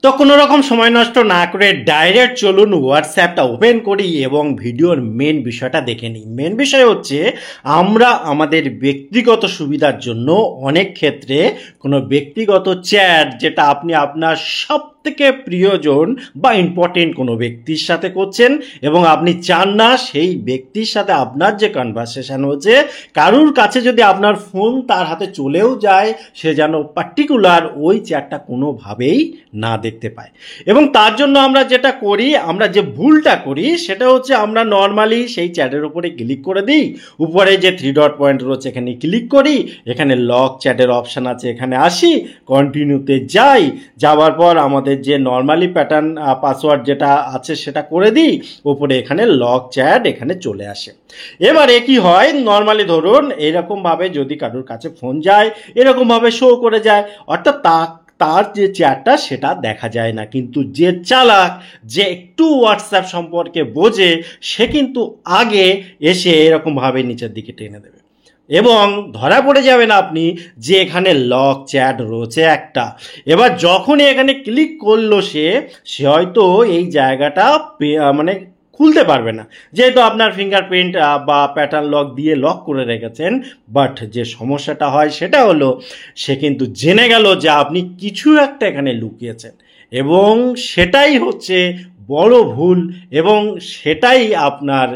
তো কোনো রকম সময় নষ্ট না করে ডাইরেক্ট চলুন হোয়াটসঅ্যাপটা ওপেন করি এবং ভিডিওর মেন বিষয়টা দেখে নিই। মেন বিষয় হচ্ছে আমরা আমাদের ব্যক্তিগত সুবিধার জন্য অনেক ক্ষেত্রে কোনো ব্যক্তিগত চ্যাট যেটা আপনি আপনার সব থেকে প্রিয়জন বা ইম্পর্টেন্ট কোনো ব্যক্তির সাথে করছেন এবং আপনি চান না সেই ব্যক্তির সাথে আপনার যে কনভারসেশন হচ্ছে কারুর কাছে যদি আপনার ফোন তার হাতে চলেও যায় সে যেন পার্টিকুলার ওই চ্যাটটা কোনোভাবেই না দেখতে পায়। এবং তার জন্য আমরা যেটা করি, আমরা যে ভুলটা করি সেটা হচ্ছে আমরা নর্মালি সেই চ্যাটের উপরে ক্লিক করে দিই, উপরে যে 3 ডট পয়েন্ট রয়েছে এখানে ক্লিক করি, এখানে লক চ্যাটের অপশান আছে এখানে আসি, কন্টিনিউতে যাই, যাওয়ার পর আমাদের যে নর্মালি প্যাটার্ন পাসওয়ার্ড যেটা আছে সেটা করে দিই, উপরে এখানে লক চ্যাট এখানে চলে আসে। এবারে কি হয়, নর্মালি ধরুন এরকমভাবে যদি কারোর কাছে ফোন যায় এরকমভাবে শো করে যায়, অর্থাৎ তার যে চ্যাটটা সেটা দেখা যায় না। কিন্তু যে চালাক, যে একটু হোয়াটসঅ্যাপ সম্পর্কে বোঝে সে কিন্তু আগে এসে এরকমভাবে নিচের দিকে টেনে দেবে এবং ধরা পড়ে যাবেন আপনি যে এখানে লক চ্যাট রয়েছে একটা। এবার যখনই এখানে ক্লিক করলো সে হয়তো এই জায়গাটা মানে খুলতে পারবে না, যেহেতু আপনার ফিঙ্গারপ্রিন্ট বা প্যাটার্ন লক দিয়ে লক করে রেখেছেন। বাট যে সমস্যাটা হয় সেটা হলো সে কিন্তু জেনে গেল যে আপনি কিছু একটা এখানে লুকিয়েছেন এবং সেটাই হচ্ছে বড় ভুল এবং সেটাই আপনার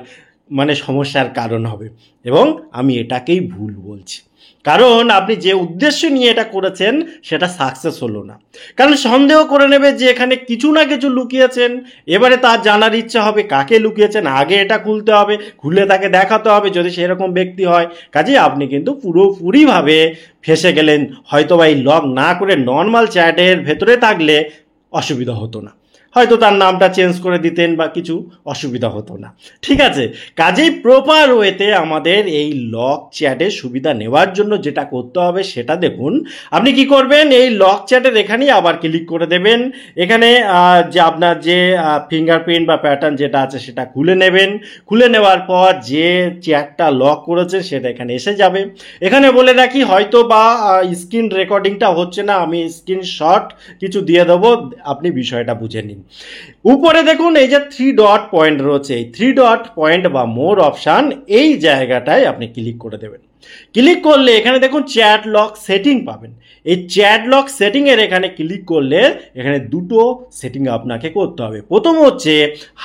মানে সমস্যার কারণ হবে এবং আমি এটাকেই ভুল বলছি। কারণ আপনি যে উদ্দেশ্য নিয়ে এটা করেছেন সেটা সাকসেস হলো না, কারণ সন্দেহ করে নেবে যে এখানে কিছু না কিছু লুকিয়েছেন। এবারে তার জানার ইচ্ছা হবে কাকে লুকিয়েছেন, আগে এটা খুলতে হবে, খুলে তাকে দেখাতে হবে যদি সেরকম ব্যক্তি হয়। কাজেই আপনি কিন্তু পুরোপুরিভাবে ফেসে গেলেন। হয়তো বা এই লক না করে নর্মাল চ্যাটের ভেতরে থাকলে অসুবিধা হতো না, হয়তো তার নামটা চেঞ্জ করে দিতেন বা কিছু অসুবিধা হতো না। ঠিক আছে, কাজেই প্রপার ওয়েতে আমাদের এই লক চ্যাটের সুবিধা নেওয়ার জন্য যেটা করতে হবে সেটা দেখুন। আপনি কি করবেন, এই লক চ্যাটের এখানেই আবার ক্লিক করে দেবেন, এখানে যে আপনার যে ফিঙ্গারপ্রিন্ট বা প্যাটার্ন যেটা আছে সেটা খুলে নেবেন। খুলে নেওয়ার পর যে চ্যাটটা লক করেছে সেটা এখানে এসে যাবে। এখানে বলে রাখি হয়তো বা স্ক্রিন রেকর্ডিংটা হচ্ছে না, আমি স্ক্রিনশট কিছু দিয়ে দেবো, আপনি বিষয়টা বুঝে নিন। উপরে দেখুন এই যে 3 ডট পয়েন্ট রয়েছে, এই 3 ডট পয়েন্ট বা মোর অপশান এই জায়গাটায় আপনি ক্লিক করে দেবেন। ক্লিক করলে এখানে দেখুন চ্যাট লক সেটিং পাবেন। এই চ্যাট লক সেটিংয়ের এখানে ক্লিক করলে এখানে দুটো সেটিং আপনাকে করতে হবে। প্রথম হচ্ছে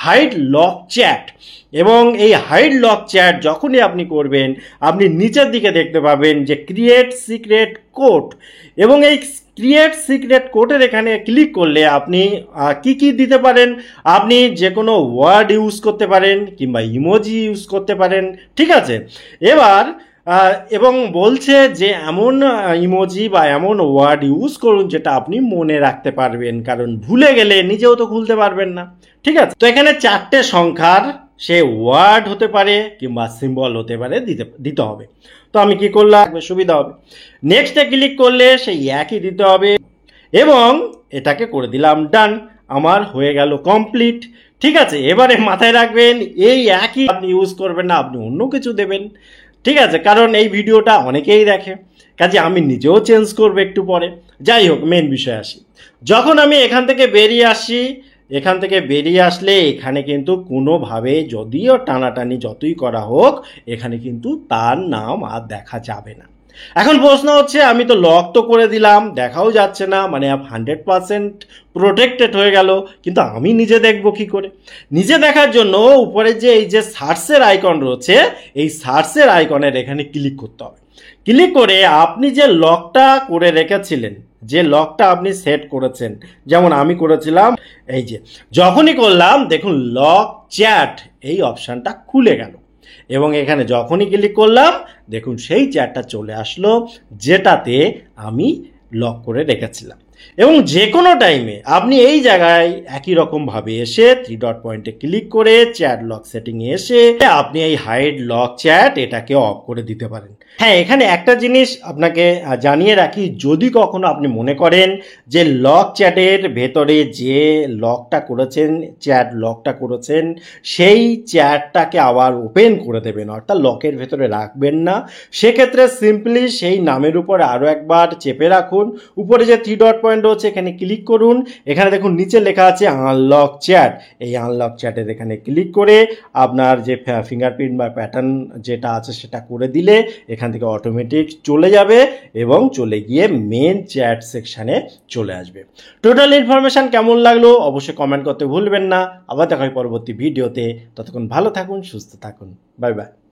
হাইড লক চ্যাট, এবং এই হাইড লক চ্যাট যখনই আপনি করবেন আপনি নিচের দিকে দেখতে পাবেন যে ক্রিয়েট সিক্রেট কোড, এবং এই ক্রিয়েট সিক্রেট কোডের এখানে ক্লিক করলে আপনি কি দিতে পারেন, আপনি যে কোনো ওয়ার্ড ইউজ করতে পারেন কিংবা ইমোজি ইউজ করতে পারেন। ঠিক আছে, এবার এবং বলছে যে এমন ইমোজি বা এমন ওয়ার্ড ইউজ করুন যেটা আপনি মনে রাখতে পারবেন, কারণ ভুলে গেলে নিজেও তো খুলতে পারবেন না। ঠিক আছে, তো এখানে 4টে সংখ্যার সে ওয়ার্ড হতে পারে কিংবা সিম্বল হতে পারে দিতে হবে। তো আমি কি করলাম, সুবিধা হবে, নেক্সটে ক্লিক করলে সেই একই দিতে হবে এবং এটাকে করে দিলাম ডান, আমার হয়ে গেল কমপ্লিট। ঠিক আছে, এবারে মাথায় রাখবেন এই একই আপনি ইউজ করবেন না, আপনি অন্য কিছু দেবেন। ঠিক আছে, কারণ এই ভিডিওটা অনেকেই দেখে, কাজে আমি নিজেও চেঞ্জ করবো একটু পরে। যাই হোক, মেন বিষয় আসি। যখন আমি এখান থেকে বেরিয়ে আসি, এখান থেকে বেরিয়ে আসলে এখানে কিন্তু কোনোভাবে যদিও টানাটানি যতই করা হোক এখানে কিন্তু তার নাম আর দেখা যাবে না। এখন প্রশ্ন হচ্ছে আমি তো লক তো করে দিলাম, দেখাও যাচ্ছে না, মানে 100% প্রোটেক্টেড হয়ে গেল, কিন্তু আমি নিজে দেখবো কি করে? নিজে দেখার জন্য উপরে যে এই যে সার্চের আইকন রয়েছে এই সার্চের আইকনের এখানে ক্লিক করতে হবে। ক্লিক করে আপনি যে লকটা করে রেখেছিলেন, যে লকটা আপনি সেট করেছেন, যেমন আমি করেছিলাম, এই যে যখনই করলাম দেখুন লক চ্যাট এই অপশানটা খুলে গেল এবং এখানে যখনই ক্লিক করলাম দেখুন সেই চ্যাটটা চলে আসলো যেটাতে আমি লক করে রেখেছিলাম। এবং যে কোনো টাইমে আপনি এই জায়গায় একই রকমভাবে এসে 3 ডট পয়েন্টে ক্লিক করে চ্যাট লক সেটিংয়ে এসে আপনি এই হাইড লক চ্যাট এটাকে অফ করে দিতে পারেন। হ্যাঁ, এখানে একটা জিনিস আপনাকে জানিয়ে রাখি, যদি কখনো আপনি মনে করেন যে লক চ্যাটের ভেতরে যে লকটা করেছেন, চ্যাট লকটা করেছেন, সেই চ্যাটটাকে আবার ওপেন করে দেবেন, অর্থাৎ লকের ভেতরে রাখবেন না, সেক্ষেত্রে সিম্পলি সেই নামের উপর আরও একবার চেপে রাখুন, উপরে যে 3 ডট পয়েন্ট রয়েছে এখানে ক্লিক করুন, এখানে দেখুন নিচে লেখা আছে আনলক চ্যাট, এই আনলক চ্যাটের এখানে ক্লিক করে আপনার যে ফিঙ্গারপ্রিন্ট বা প্যাটার্ন যেটা আছে সেটা করে দিলে এখান থেকে অটোমেটিক চলে যাবে এবং চলে গিয়ে মেন চ্যাট সেকশানে চলে আসবে। টোটাল ইনফরমেশান কেমন লাগলো অবশ্যই কমেন্ট করতে ভুলবেন না। আবার দেখা হয় পরবর্তী ভিডিওতে। ততক্ষণ ভালো থাকুন, সুস্থ থাকুন। Bye bye.